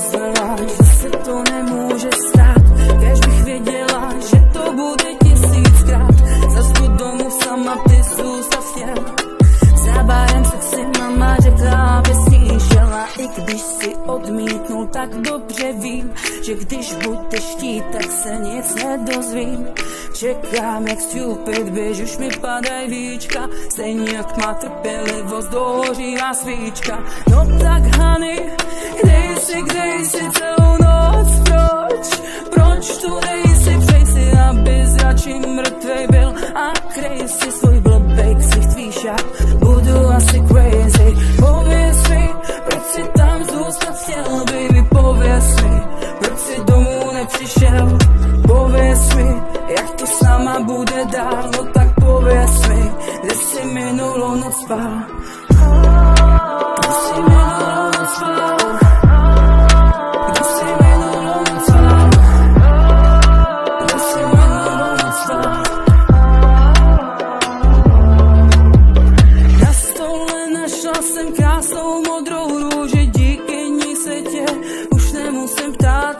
myslela, že se to nemůže stát. Kéž bych věděla, že to bude 1000krát. Zas tu domů sama ty zůstav chtěl. Za barem se si mama řekla, aby snížila. I když si odmítnul, tak dobře vím, že když budeš chtít, tak se nic nedozvím. Čekám jak stupid, běž už mi padaj víčka. Stejně jak má trpělivost, dohořívá svíčka. No tak honey, kde jsi celou noc, proč tu nejsi, přej si, abys radši mrtvej byl. A kryj si svůj blbej ksicht, víš jak budu asi crazy. Pověz mi, proč si tam zůstat chtěl, baby, pověz mi, proč si domů nepřišel. Pověz mi, jak to sama bude dál, no tak pověz mi, kde jsi minulou noc spal. Kde jsi minulou noc spal. Kde jsi minulou noc spal. Kde jsi minulou noc spal. Na stole našla jsem krásnou modrou růži, díky ní se tě už nemusím ptát,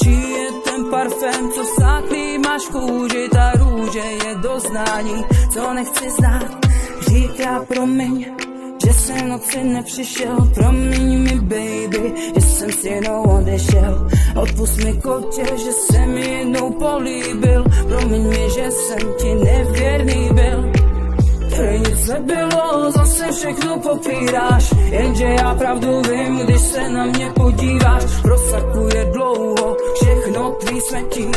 čí je ten parfém, co vsáklý máš kůži. Ta růže je doznání, co nechci znát. Říká promiň, že jsem noci nepřišel, promiň mi baby, že jsem s jednou odešel. Odpust mi kotě, že jsem mi jednou políbil, promiň mi, že jsem ti nevěrný byl. Tady nic nebylo, zase všechno popíráš, jenže já pravdu vím, když se na mě podíváš. Prosakuje dlouho všechno tvý smetí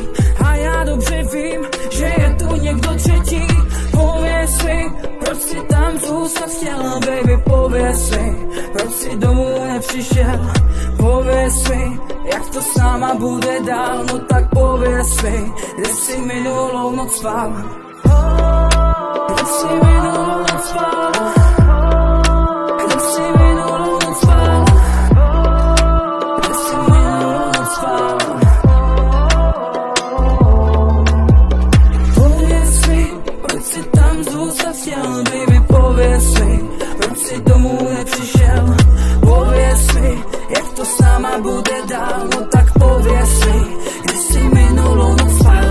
a já dobře vím, že je tu někdo třetí. Pověz mi, proč si tam zůstat chtěl, baby, pověz mi, proč si domů nepřišel. Pověz mi, jak to sama bude dál, no tak pověz mi, kde jsi minulou noc spal. Kde jsi minulou noc spal. Kde jsi minulou noc spal. Kde jsi minulou noc spal. Pověz mi, proč si tam zůstat chtěl, baby, pověz mi, proč si domů nepřišel. Pověz mi, jak to sama bude dál, no tak pověz mi, kde jsi minulou noc spal.